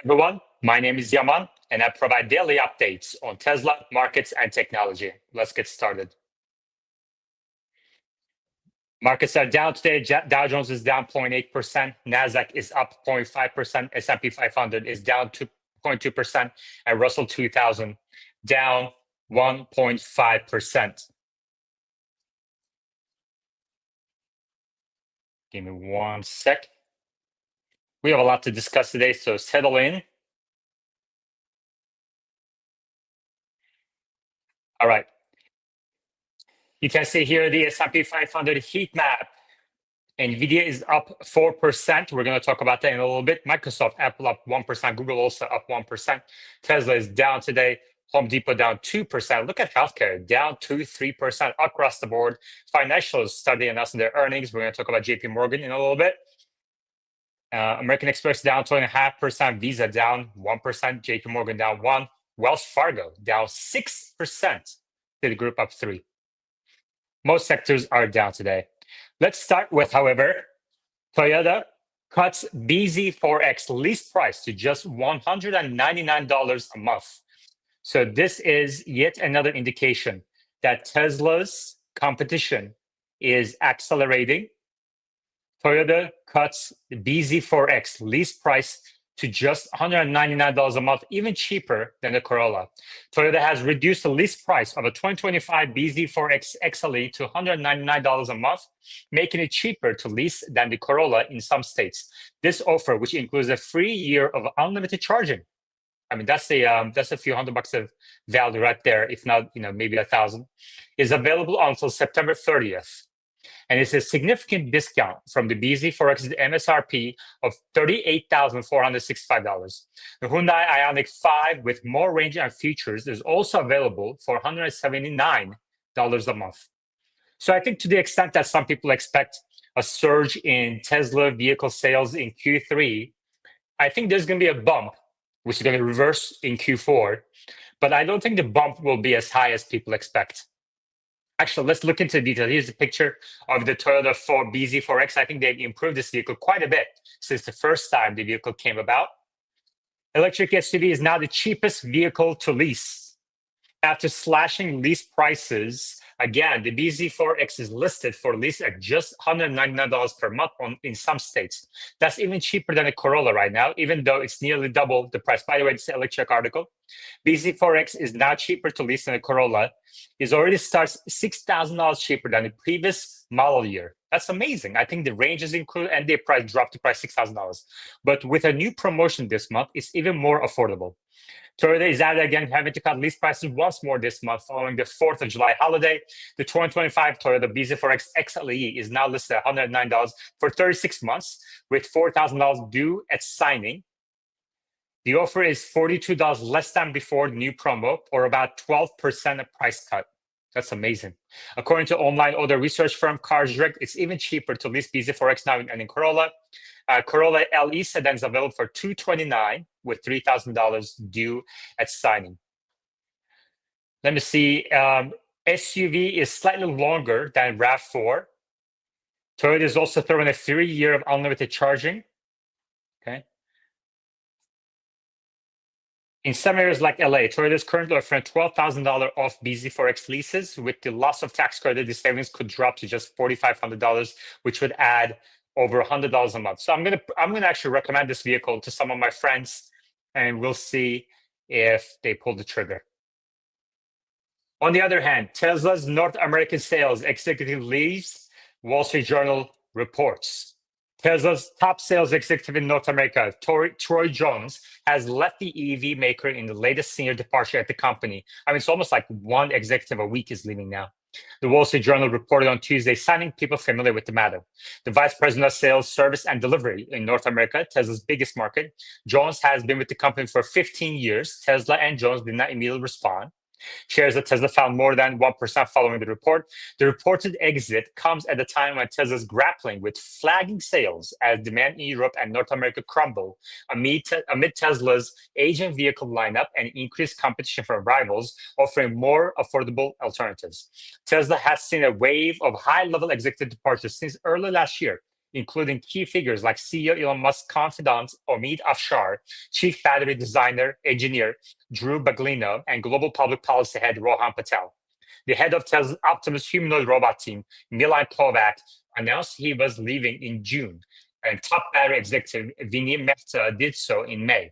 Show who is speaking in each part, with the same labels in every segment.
Speaker 1: Everyone, my name is Yaman, and I provide daily updates on Tesla, markets, and technology. Let's get started. Markets are down today. Dow Jones is down 0.8%. NASDAQ is up 0.5%. S&P 500 is down 2.2%. And Russell 2000 down 1.5%. Give me one sec. We have a lot to discuss today, so settle in. All right. You can see here the S&P 500 heat map. NVIDIA is up 4%. We're going to talk about that in a little bit. Microsoft, Apple up 1%. Google also up 1%. Tesla is down today. Home Depot down 2%. Look at healthcare, down 3% across the board. Financials starting announcing their earnings. We're going to talk about JP Morgan in a little bit. American Express down 2.5%. Visa down 1%. JP Morgan down 1%. Wells Fargo down 6%. Citigroup up 3%. Most sectors are down today. Let's start with, however, Toyota cuts BZ4X lease price to just $199 a month. So this is yet another indication that Tesla's competition is accelerating. Toyota cuts the BZ4X lease price to just $199 a month, even cheaper than the Corolla. Toyota has reduced the lease price of a 2025 BZ4X XLE to $199 a month, making it cheaper to lease than the Corolla in some states. This offer, which includes a free year of unlimited charging, I mean that's a few $100 of value right there, if not maybe $1,000, is available until September 30th. And it's a significant discount from the BZ4X's MSRP of $38,465. The Hyundai Ioniq 5 with more range and features is also available for $179 a month. So I think to the extent that some people expect a surge in Tesla vehicle sales in Q3, I think there's going to be a bump, which is going to reverse in Q4. But I don't think the bump will be as high as people expect. Actually, let's look into detail. Here's a picture of the Toyota BZ4X. I think they've improved this vehicle quite a bit since the first time the vehicle came about. Electric SUV is now the cheapest vehicle to lease. After slashing lease prices, again, the BZ4X is listed for lease at just $199 per month in some states. That's even cheaper than a Corolla right now, even though it's nearly double the price. By the way, it's an electric article. BZ4X is now cheaper to lease than a Corolla. It already starts $6,000 cheaper than the previous model year. That's amazing. I think the range is included and the price dropped to price $6,000. But with a new promotion this month, it's even more affordable. Toyota is added again, having to cut lease prices once more this month following the 4th of July holiday. The 2025 Toyota BZ4X XLE is now listed at $109 for 36 months with $4,000 due at signing. The offer is $42 less than before the new promo, or about 12% of price cut. That's amazing. According to online auto research firm Cars Direct, it's even cheaper to lease BZ4X now than in Corolla. Corolla LE sedan is available for $229 with $3,000 due at signing. Let me see. SUV is slightly longer than RAV4. Toyota is also throwing a 3-year of unlimited charging. Okay. In some areas like LA, Toyota is currently offering $12,000 off BZ4X leases. With the loss of tax credit, the savings could drop to just $4,500, which would add over $100 a month. So I'm gonna actually recommend this vehicle to some of my friends, and we'll see if they pull the trigger. On the other hand, Tesla's North American sales executive leaves, Wall Street Journal reports. Tesla's top sales executive in North America, Troy Jones, has left the EV maker in the latest senior departure at the company. I mean, it's almost like one executive a week is leaving now. The Wall Street Journal reported on Tuesday, citing people familiar with the matter. The vice president of sales, service, and delivery in North America, Tesla's biggest market, Jones has been with the company for 15 years. Tesla and Jones did not immediately respond. Shares of Tesla fell more than 1% following the report. The reported exit comes at a time when Tesla is grappling with flagging sales as demand in Europe and North America crumble amid Tesla's aging vehicle lineup and increased competition from rivals offering more affordable alternatives. Tesla has seen a wave of high-level executive departures since early last year, including key figures like CEO Elon Musk's confidant Omid Afshar, chief battery designer engineer Drew Baglino, and global public policy head Rohan Patel. The head of Tesla's Optimus humanoid robot team, Milan Kovac, announced he was leaving in June, and top battery executive Vinay Mehta did so in May.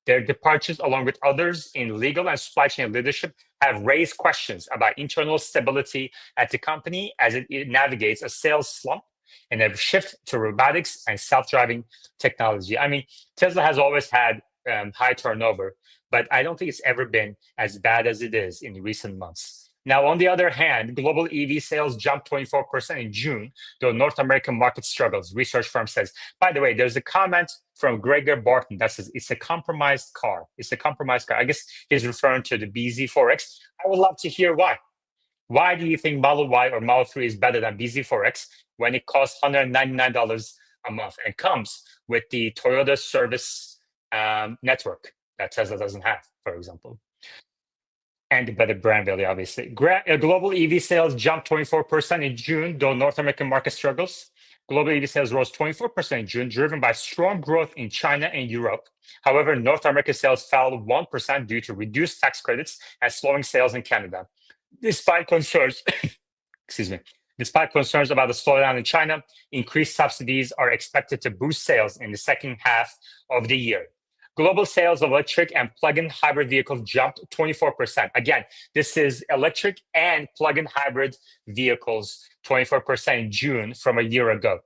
Speaker 1: Their departures, along with others in legal and supply chain leadership, have raised questions about internal stability at the company as it navigates a sales slump and a shift to robotics and self-driving technology. I mean, Tesla has always had high turnover, but I don't think it's ever been as bad as it is in recent months. Now, on the other hand, global EV sales jumped 24% in June, though North American market struggles, research firm says. By the way, there's a comment from Gregor Barton that says it's a compromised car. It's a compromised car. I guess he's referring to the BZ4X. I would love to hear why. Why do you think Model Y or Model 3 is better than BZ4X when it costs $199 a month and comes with the Toyota service network that Tesla doesn't have, for example? And better brand value, obviously. Global EV sales jumped 24% in June, though North American market struggles. Global EV sales rose 24% in June, driven by strong growth in China and Europe. However, North American sales fell 1% due to reduced tax credits and slowing sales in Canada. Despite concerns, excuse me, despite concerns about the slowdown in China, increased subsidies are expected to boost sales in the second half of the year. Global sales of electric and plug-in hybrid vehicles jumped 24%. Again, this is electric and plug-in hybrid vehicles, 24% in June from a year ago.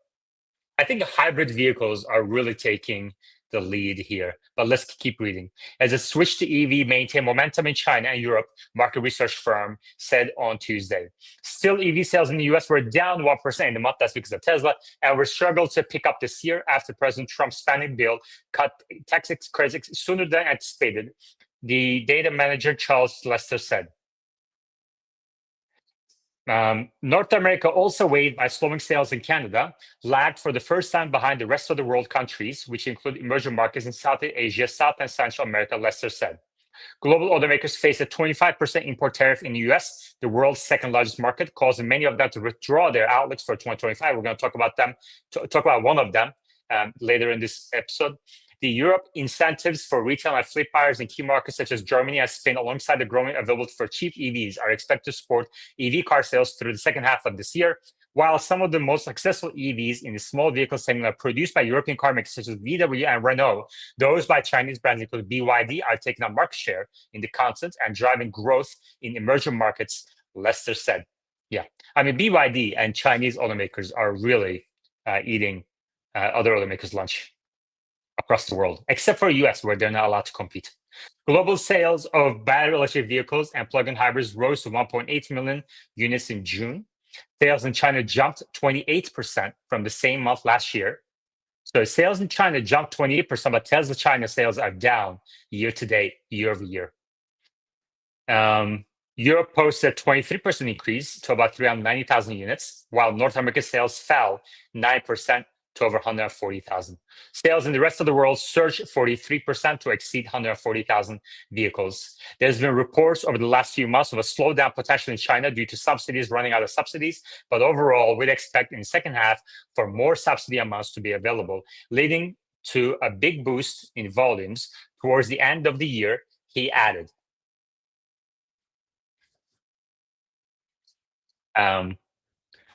Speaker 1: I think hybrid vehicles are really taking the lead here, but let's keep reading. As a switch to EV maintained momentum in China and Europe, market research firm said on Tuesday. Still, EV sales in the US were down 1% in the month. That's because of Tesla, and were struggled to pick up this year after President Trump's spending bill cut tax credits sooner than anticipated. The data manager, Charles Lester, said. North America, also weighed by slowing sales in Canada, lagged for the first time behind the rest of the world countries, which include emerging markets in Southeast Asia, South and Central America, Lester said. Global automakers face a 25% import tariff in the US, the world's second largest market, causing many of them to withdraw their outlooks for 2025. We're going to talk about one of them later in this episode. The Europe incentives for retail and fleet buyers in key markets such as Germany and Spain, alongside the growing availability for cheap EVs, are expected to support EV car sales through the second half of this year. While some of the most successful EVs in the small vehicle segment are produced by European car makers such as VW and Renault, those by Chinese brands including BYD are taking up market share in the continent and driving growth in emerging markets, Lester said. Yeah, I mean, BYD and Chinese automakers are really eating other automakers' lunch across the world, except for US, where they're not allowed to compete. Global sales of battery electric vehicles and plug-in hybrids rose to 1.8 million units in June. Sales in China jumped 28% from the same month last year. So sales in China jumped 28%, but Tesla China sales are down year to date, year over year. Europe posted a 23% increase to about 390,000 units, while North American sales fell 9% to over 140,000. Sales in the rest of the world surged 43% to exceed 140,000 vehicles. There's been reports over the last few months of a slowdown potentially in China due to subsidies running out of subsidies, but overall, we'd expect in the second half for more subsidy amounts to be available, leading to a big boost in volumes towards the end of the year, he added.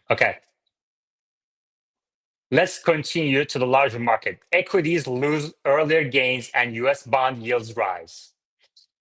Speaker 1: Okay. Let's continue to the larger market. Equities lose earlier gains and US bond yields rise.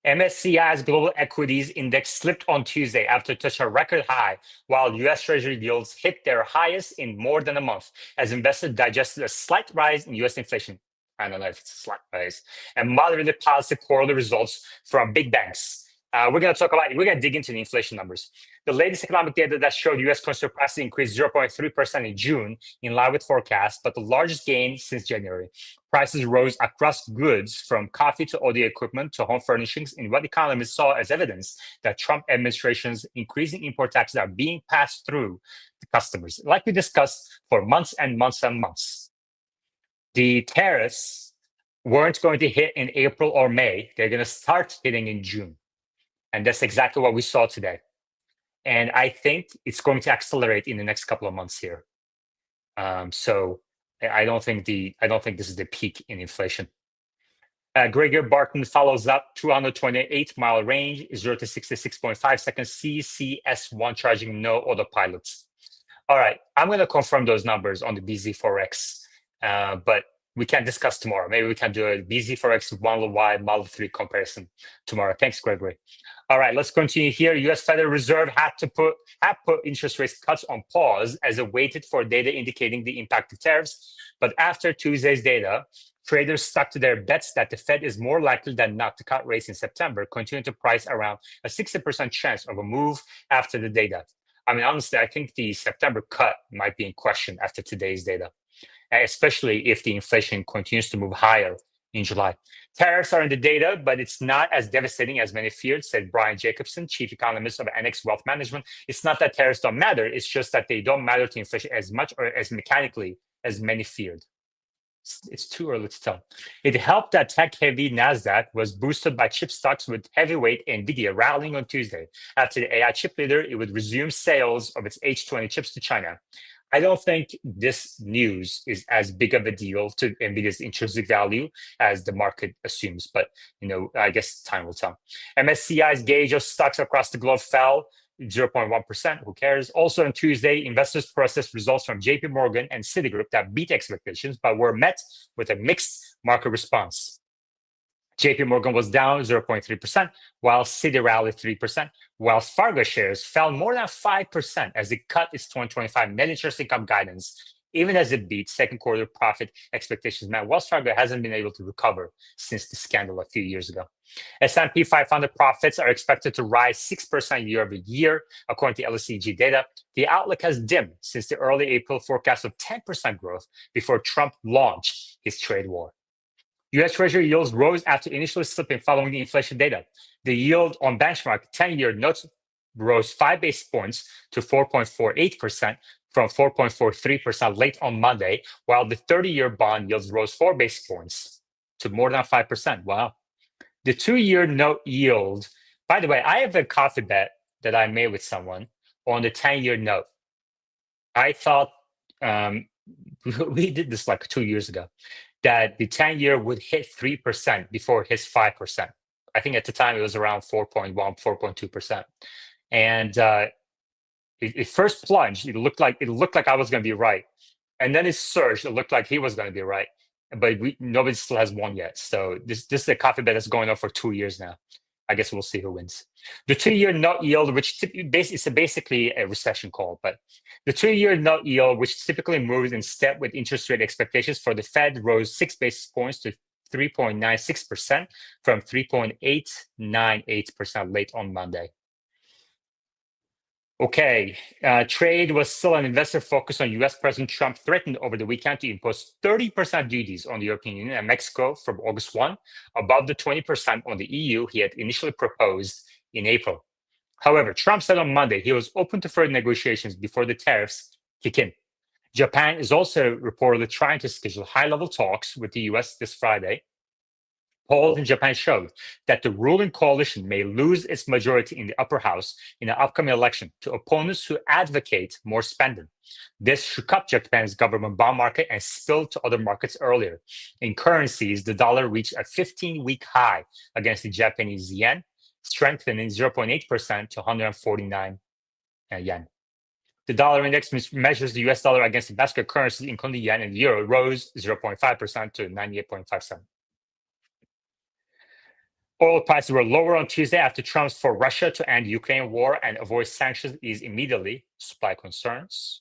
Speaker 1: MSCI's global equities index slipped on Tuesday after touching a record high, while US Treasury yields hit their highest in more than a month as investors digested a slight rise in US inflation. I don't know if it's a slight rise, and moderated positive quarterly results from big banks. We're going to dig into the inflation numbers. The latest economic data that showed US consumer prices increased 0.3% in June, in line with forecasts, but the largest gain since January. Prices rose across goods from coffee to audio equipment to home furnishings in what economists saw as evidence that Trump administration's increasing import taxes are being passed through to customers, like we discussed for months and months and months. The tariffs weren't going to hit in April or May. They're going to start hitting in June. And that's exactly what we saw today. And I think it's going to accelerate in the next couple of months here. So I don't think this is the peak in inflation. Gregor Barton follows up 228-mile range, 0 to 66.5 seconds, CCS1 charging, no autopilots. All right, I'm going to confirm those numbers on the BZ4X, but we can discuss tomorrow. Maybe we can do a BZ4X Model Y, Model 3 comparison tomorrow. Thanks, Gregory. All right, let's continue here. U.S. Federal Reserve had put interest rate cuts on pause as it waited for data indicating the impact of tariffs. But after Tuesday's data, traders stuck to their bets that the Fed is more likely than not to cut rates in September, continuing to price around a 60% chance of a move after the data. I mean, honestly, I think the September cut might be in question after today's data, especially if the inflation continues to move higher in July. Tariffs are in the data, but it's not as devastating as many feared, said Brian Jacobson, chief economist of NX Wealth Management. It's not that tariffs don't matter, it's just that they don't matter to inflation as much or as mechanically as many feared. It's too early to tell. It helped that tech-heavy NASDAQ was boosted by chip stocks with heavyweight NVIDIA rallying on Tuesday. After the AI chip leader, it would resume sales of its H20 chips to China. I don't think this news is as big of a deal to NVIDIA's intrinsic value as the market assumes, but I guess time will tell. MSCI's gauge of stocks across the globe fell 0.1%. Who cares? Also on Tuesday, investors processed results from JP Morgan and Citigroup that beat expectations, but were met with a mixed market response. JP Morgan was down 0.3%, while Citi rallied 3%. Wells Fargo shares fell more than 5% as it cut its 2025 net interest income guidance. Even as it beat second quarter profit expectations, Wells Fargo hasn't been able to recover since the scandal a few years ago. S&P 500 profits are expected to rise 6% year over year, according to LSEG data. The outlook has dimmed since the early April forecast of 10% growth before Trump launched his trade war. U.S. Treasury yields rose after initially slipping following the inflation data. The yield on benchmark 10-year notes rose 5 basis points to 4.48% from 4.43% late on Monday, while the 30-year bond yields rose 4 basis points to more than 5%. Wow. The 2-year note yield, by the way, I have a coffee bet that I made with someone on the 10-year note. I thought we did this like 2 years ago, that the 10-year would hit 3% before it hits 5%. I think at the time it was around 4.1, 4.2%. And it first plunged. It looked like I was going to be right. And then it surged. It looked like he was going to be right. But nobody still has won yet. So this is a coffee bet that's going on for 2 years now. I guess we'll see who wins. The 2-year note yield, which is basically a recession call, but the 2-year note yield, which typically moves in step with interest rate expectations for the Fed, rose 6 basis points to 3.96% from 3.898% late on Monday. Okay, trade was still an investor focus on U.S. President Trump threatened over the weekend to impose 30% duties on the European Union and Mexico from August 1, above the 20% on the EU he had initially proposed in April. However, Trump said on Monday he was open to further negotiations before the tariffs kick in. Japan is also reportedly trying to schedule high-level talks with the U.S. this Friday. Polls in Japan showed that the ruling coalition may lose its majority in the upper house in the upcoming election to opponents who advocate more spending. This shook up Japan's government bond market and spilled to other markets earlier. In currencies, the dollar reached a 15-week high against the Japanese yen, strengthening 0.8% to 149 yen. The dollar index measures the U.S. dollar against the basket of currencies, including the yen and the euro, rose 0.5% to 98.57. Oil prices were lower on Tuesday after Trump's for Russia to end Ukraine war and avoid sanctions ease immediately. Supply concerns.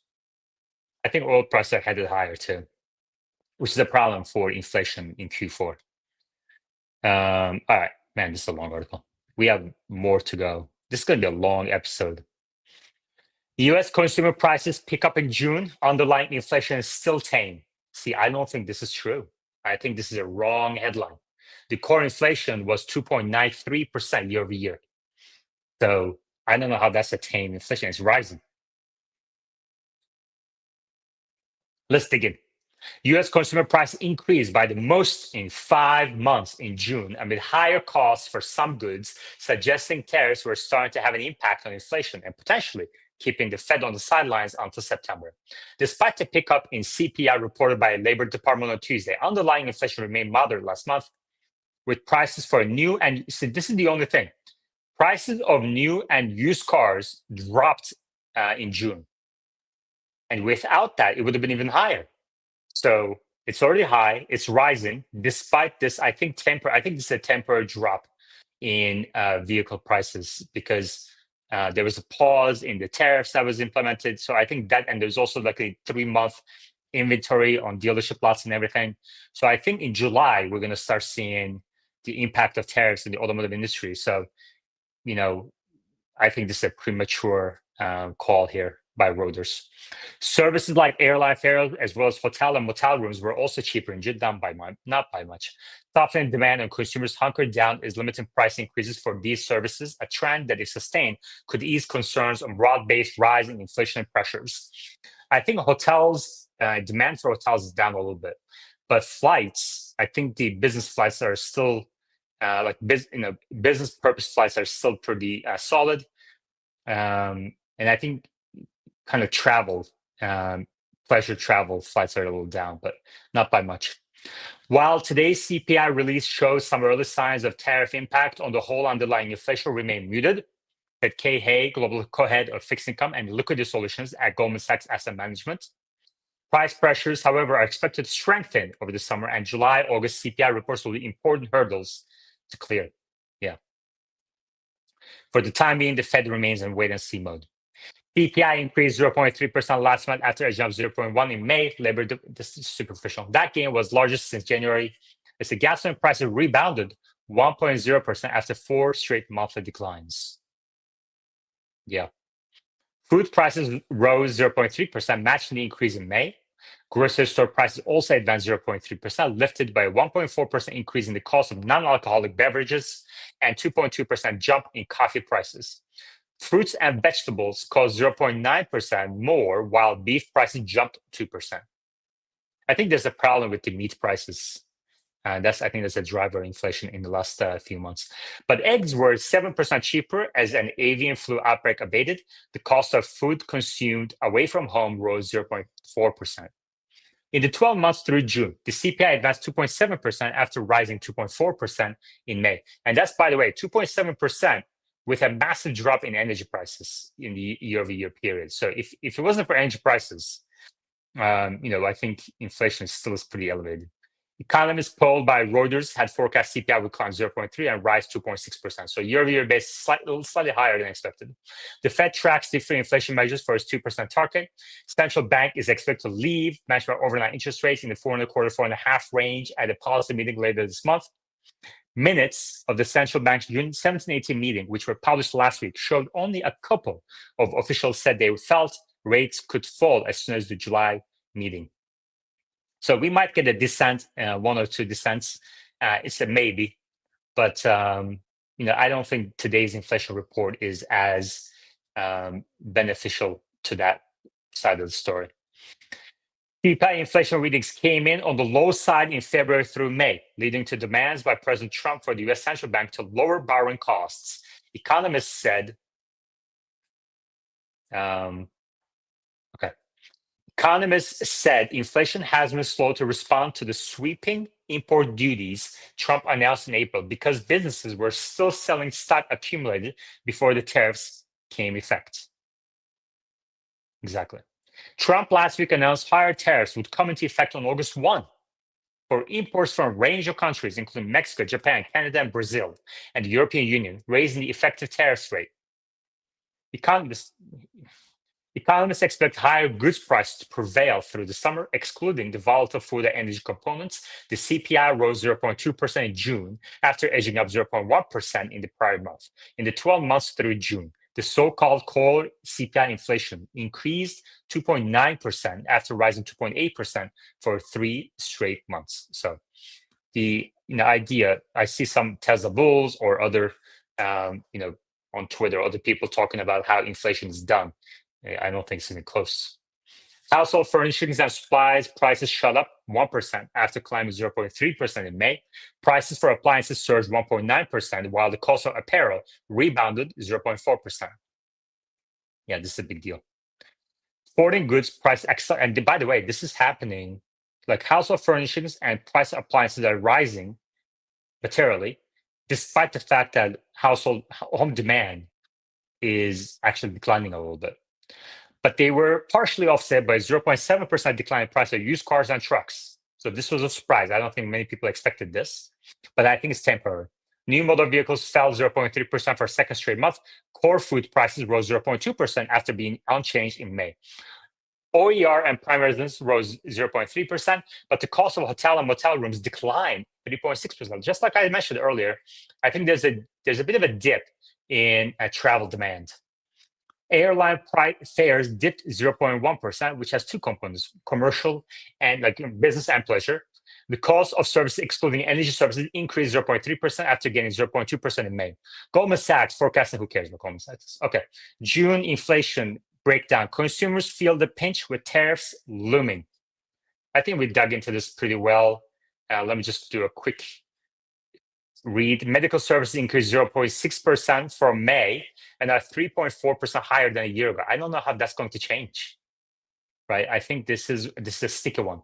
Speaker 1: I think oil prices are headed higher too, which is a problem for inflation in Q4. All right, man, this is a long article. We have more to go. This is going to be a long episode. U.S. consumer prices pick up in June. Underlying inflation is still tame. See, I don't think this is true. I think this is a wrong headline. The core inflation was 2.93% year over year. So I don't know how that's a tame inflation. It's rising. Let's dig in. U.S. consumer price increased by the most in 5 months in June amid higher costs for some goods, suggesting tariffs were starting to have an impact on inflation and potentially keeping the Fed on the sidelines until September. Despite the pickup in CPI reported by the Labor Department on Tuesday, underlying inflation remained moderate last month, with prices for new and so this is the only thing. Prices of new and used cars dropped in June. And without that, it would have been even higher. So it's already high. It's rising. Despite this, I think this is a temporary drop in vehicle prices because there was a pause in the tariffs that was implemented. So I think that, and there's also like a 3-month inventory on dealership lots and everything. So I think in July, we're going to start seeing the impact of tariffs in the automotive industry. So, I think this is a premature call here by Reuters. Services like airline fares, as well as hotel and motel rooms, were also cheaper in Jeddah, not by much. Softening demand and consumers hunkered down is limiting price increases for these services, a trend that, if sustained, could ease concerns on broad-based rising inflation pressures. I think demand for hotels is down a little bit, but flights, I think the business flights are still business purpose flights are still pretty solid. And I think kind of pleasure travel flights are a little down, but not by much. While today's CPI release shows some early signs of tariff impact, on the whole, underlying inflation remained muted. At Kay Hay, global co-head of fixed income and liquidity solutions at Goldman Sachs Asset Management. Price pressures, however, are expected to strengthen over the summer, and July, August CPI reports will be important hurdles to clear. Yeah. For the time being, the Fed remains in wait-and-see mode. CPI increased 0.3% last month after a jump 0.1 in May. This is superficial. That gain was largest since January, as the gasoline prices rebounded 1.0% after 4 straight monthly declines. Yeah. Food prices rose 0.3%, matching the increase in May. Grocery store prices also advanced 0.3%, lifted by a 1.4% increase in the cost of non-alcoholic beverages and 2.2% jump in coffee prices. Fruits and vegetables caused 0.9% more, while beef prices jumped 2%. I think there's a problem with the meat prices. I think that's a driver of inflation in the last few months. But eggs were 7% cheaper as an avian flu outbreak abated. The cost of food consumed away from home rose 0.4%. In the 12 months through June, the CPI advanced 2.7% after rising 2.4% in May. And that's, by the way, 2.7% with a massive drop in energy prices in the year-over-year period. So if it wasn't for energy prices, I think inflation still is pretty elevated. Economists polled by Reuters had forecast CPI would climb 0.3 and rise 2.6%. So year-over-year basis, slightly higher than expected. The Fed tracks different inflation measures for its 2% target. Central bank is expected to leave benchmark overnight interest rates in the 4.25%, 4.5% range at a policy meeting later this month. Minutes of the central bank's June 17-18 meeting, which were published last week, showed only a couple of officials said they felt rates could fall as soon as the July meeting. So we might get a dissent, 1 or 2 dissents. It's a maybe, but I don't think today's inflation report is as beneficial to that side of the story. CPI inflation readings came in on the low side in February through May, leading to demands by President Trump for the U.S. Central Bank to lower borrowing costs. Economists said, Economists said inflation has been slow to respond to the sweeping import duties Trump announced in April because businesses were still selling stock accumulated before the tariffs came effect. Exactly. Trump last week announced higher tariffs would come into effect on August 1 for imports from a range of countries, including Mexico, Japan, Canada, and Brazil, and the European Union, raising the effective tariff rate. Economists expect higher goods prices to prevail through the summer, excluding the volatile food and energy components. The CPI rose 0.2% in June after edging up 0.1% in the prior month. In the 12 months through June, the so-called core CPI inflation increased 2.9% after rising 2.8% for 3 straight months. So the idea, I see some Tesla bulls or other, on Twitter, other people talking about how inflation is done. I don't think it's even close. Household furnishings and supplies prices shot up 1% after climbing 0.3% in May. Prices for appliances surged 1.9%, while the cost of apparel rebounded 0.4%. Yeah, this is a big deal. Sporting goods price and by the way, this is happening. Like household furnishings and price of appliances are rising materially, despite the fact that home demand is actually declining a little bit. But they were partially offset by 0.7% decline in price of used cars and trucks. So this was a surprise. I don't think many people expected this, but I think it's temporary. New motor vehicles fell 0.3% for a second straight month. Core food prices rose 0.2% after being unchanged in May. OER and prime residence rose 0.3%, but the cost of hotel and motel rooms declined 3.6%. Just like I mentioned earlier, I think there's a bit of a dip in travel demand. Airline fares dipped 0.1%, which has two components: commercial and like business and pleasure. The cost of services, excluding energy services, increased 0.3% after gaining 0.2% in May. Goldman Sachs forecasting, who cares about Goldman Sachs? Okay. June inflation breakdown. Consumers feel the pinch with tariffs looming. I think we dug into this pretty well. Let me just do a quick read. Medical services increased 0.6% from May and are 3.4% higher than a year ago. I don't know how that's going to change, right? I think this is a sticky one.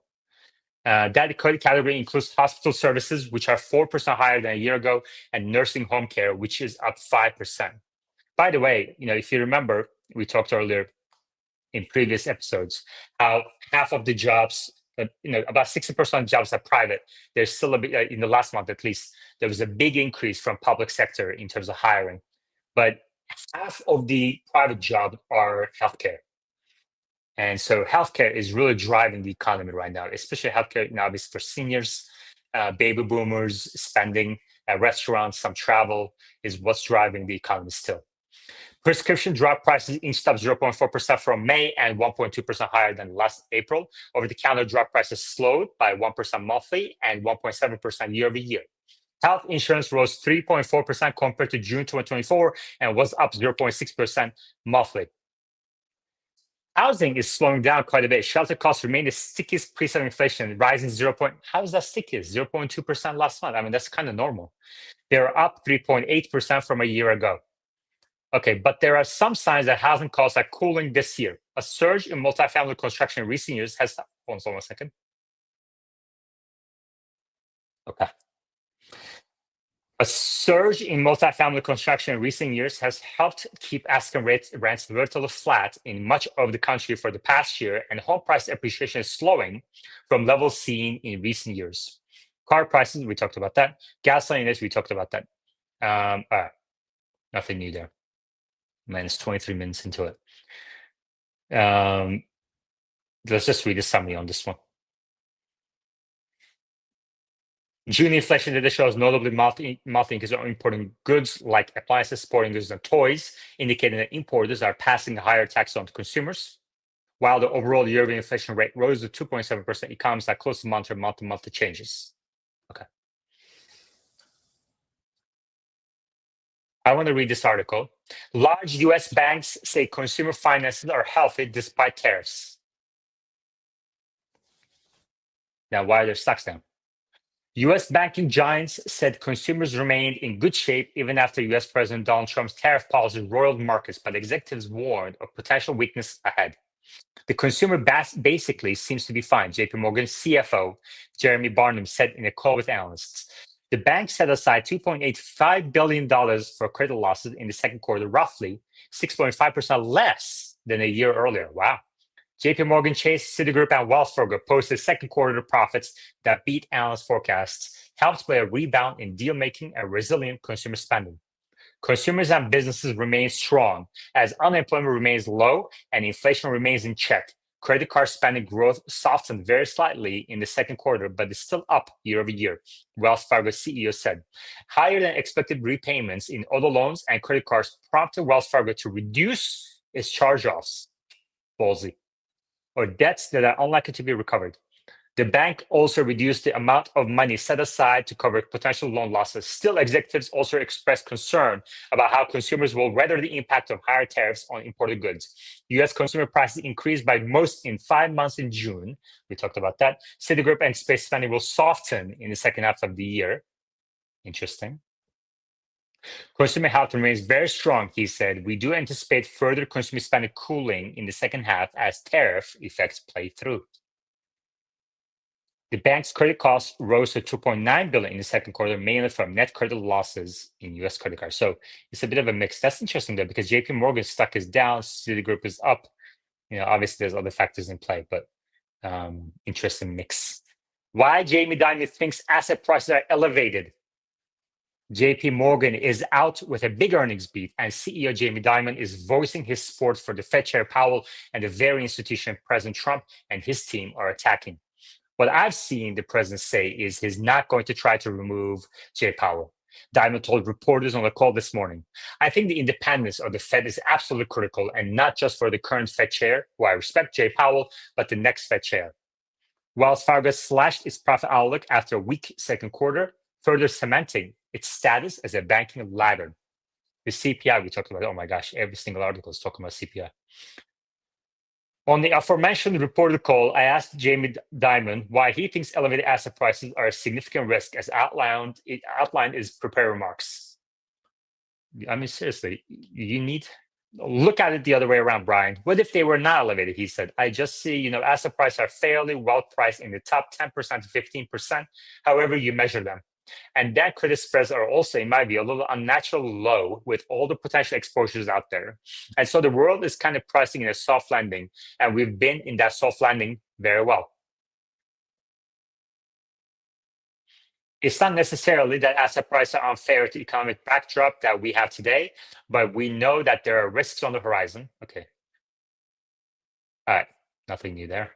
Speaker 1: That category includes hospital services, which are 4% higher than a year ago, and nursing home care, which is up 5%. By the way, if you remember, we talked earlier in previous episodes how half of the jobs, about 60% of jobs are private. There's still a bit, in the last month at least, there was a big increase from public sector in terms of hiring, but half of the private jobs are healthcare. And so healthcare is really driving the economy right now, especially healthcare now is for seniors, baby boomers, spending at restaurants, some travel is what's driving the economy still. Prescription drug prices inched up 0.4% from May and 1.2% higher than last April. Over-the-counter drug prices slowed by 1% monthly and 1.7% year over year. Health insurance rose 3.4% compared to June 2024 and was up 0.6% monthly. Housing is slowing down quite a bit. Shelter costs remain the stickiest piece of inflation, rising 0. How is that sticky? 0.2% last month. I mean, that's kind of normal. They're up 3.8% from a year ago. Okay, but there are some signs that housing costs are cooling this year. A surge in multifamily construction in recent years has. Hold on a second. Okay. A surge in multifamily construction in recent years has helped keep asking rents relatively flat in much of the country for the past year, and home price appreciation is slowing from levels seen in recent years. Car prices, we talked about that. Gasoline industry, we talked about that. Nothing new there. Minus 23 minutes into it. Let's just read the summary on this one. June inflation data shows notably monthly increase on importing goods like appliances, sporting goods, and toys, indicating that importers are passing the higher tax on to consumers. While the overall yearly inflation rate rose to 2.7%, economists are close to monitor month-to-month changes. Okay. I want to read this article. Large U.S. banks say consumer finances are healthy despite tariffs. Now, why are their stocks down? U.S. banking giants said consumers remained in good shape even after U.S. President Donald Trump's tariff policy roiled markets, but executives warned of potential weakness ahead. The consumer basically seems to be fine, JP Morgan's CFO, Jeremy Barnum, said in a call with analysts. The bank set aside $2.85 billion for credit losses in the second quarter, roughly 6.5% less than a year earlier. Wow. JP Morgan Chase, Citigroup, and Wells Fargo posted second quarter profits that beat analyst forecasts, helped by a rebound in deal making and resilient consumer spending. Consumers and businesses remain strong as unemployment remains low and inflation remains in check. Credit card spending growth softened very slightly in the second quarter, but is still up year over year, Wells Fargo CEO said. Higher than expected repayments in auto loans and credit cards prompted Wells Fargo to reduce its charge-offs, ballsy, or debts that are unlikely to be recovered. The bank also reduced the amount of money set aside to cover potential loan losses. Still, executives also expressed concern about how consumers will weather the impact of higher tariffs on imported goods. U.S. consumer prices increased by most in 5 months in June. We talked about that. Citigroup and space spending will soften in the second half of the year. Interesting. Consumer health remains very strong, he said. We do anticipate further consumer spending cooling in the second half as tariff effects play through. The bank's credit costs rose to 2.9 billion in the second quarter, mainly from net credit losses in U.S. credit cards. So it's a bit of a mix. That's interesting though, because J.P. Morgan's stock is down, Citigroup is up. Obviously there's other factors in play, but interesting mix. Why Jamie Dimon thinks asset prices are elevated. JP Morgan is out with a big earnings beat, and CEO Jamie Dimon is voicing his support for the Fed Chair Powell and the very institution President Trump and his team are attacking. What I've seen the president say is he's not going to try to remove Jay Powell. Dimon told reporters on the call this morning, I think the independence of the Fed is absolutely critical, and not just for the current Fed chair, who I respect, Jay Powell, but the next Fed chair. Wells Fargo slashed its profit outlook after a weak second quarter, further cementing its status as a banking laggard. The CPI we talked about, oh my gosh, every single article is talking about CPI. On the aforementioned reported call, I asked Jamie Dimon why he thinks elevated asset prices are a significant risk, as outlined in his prepared remarks. I mean, seriously, you need look at it the other way around, Brian. What if they were not elevated? He said, I just see, asset prices are fairly well priced in the top 10% to 15%, however you measure them. And that credit spreads are also, in my view, a little unnatural low with all the potential exposures out there. And so the world is kind of pricing in a soft landing, and we've been in that soft landing very well. It's not necessarily that asset prices are unfair to the economic backdrop that we have today, but we know that there are risks on the horizon. Okay. All right. Nothing new there.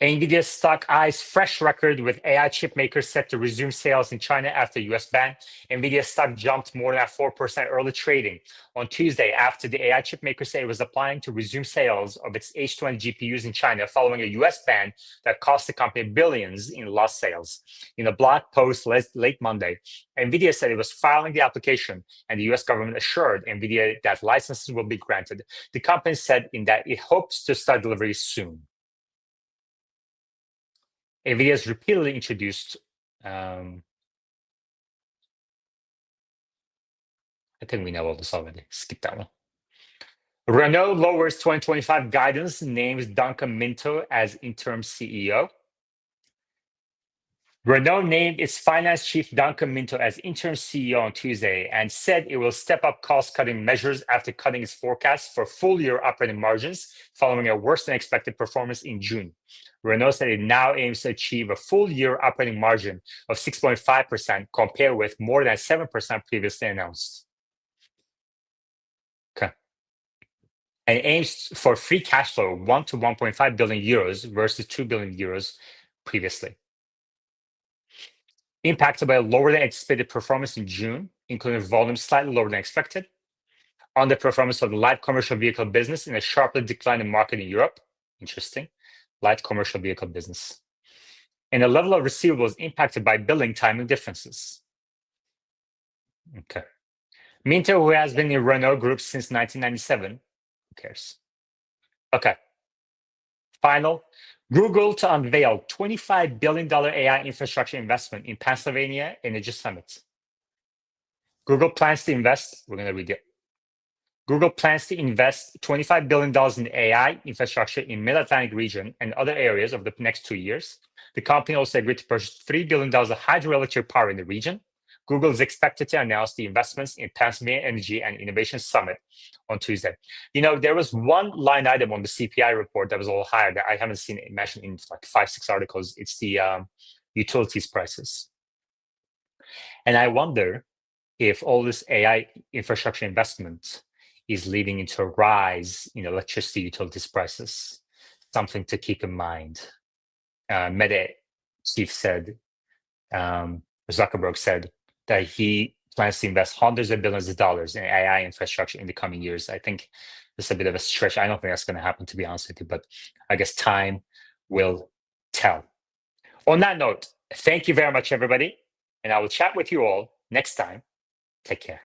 Speaker 1: NVIDIA stock eyes fresh record with AI chip makers set to resume sales in China after US ban. NVIDIA stock jumped more than 4% early trading on Tuesday after the AI chip maker said it was applying to resume sales of its H20 GPUs in China following a US ban that cost the company billions in lost sales. In a blog post late Monday, NVIDIA said it was filing the application, and the US government assured NVIDIA that licenses will be granted. The company said in that it hopes to start delivery soon. NVIDIA has repeatedly introduced, I think we know all this already. Skip that one. Renault lowers 2025 guidance, names Duncan Minto as interim CEO. Renault named its finance chief Duncan Minto as interim CEO on Tuesday and said it will step up cost-cutting measures after cutting its forecast for full-year operating margins following a worse-than-expected performance in June. Renault said it now aims to achieve a full-year operating margin of 6.5% compared with more than 7% previously announced. Okay. And aims for free cash flow 1 to 1.5 billion euros versus 2 billion euros previously. Impacted by a lower than anticipated performance in June, including volume slightly lower than expected, on the performance of the light commercial vehicle business in a sharply declining market in Europe. Interesting. Light commercial vehicle business. And the level of receivables impacted by billing timing differences. Okay. Minto, who has been in Renault Group since 1997, who cares? Okay. Final, Google to unveil $25 billion AI infrastructure investment in Pennsylvania Energy Summit. Google plans to invest, we're going to read it. Google plans to invest $25 billion in AI infrastructure in Mid-Atlantic region and other areas over the next 2 years. The company also agreed to purchase $3 billion of hydroelectric power in the region. Google is expected to announce the investments in Pennsylvania Energy and Innovation Summit on Tuesday. There was one line item on the CPI report that was a little higher that I haven't seen it mentioned in like 5-6 articles. It's the utilities prices. And I wonder if all this AI infrastructure investment is leading into a rise in electricity utilities prices. Something to keep in mind. Meta chief said, Zuckerberg said that he plans to invest hundreds of billions of dollars in AI infrastructure in the coming years. I think this is a bit of a stretch. I don't think that's going to happen, to be honest with you, but I guess time will tell. On that note, thank you very much, everybody, and I will chat with you all next time. Take care.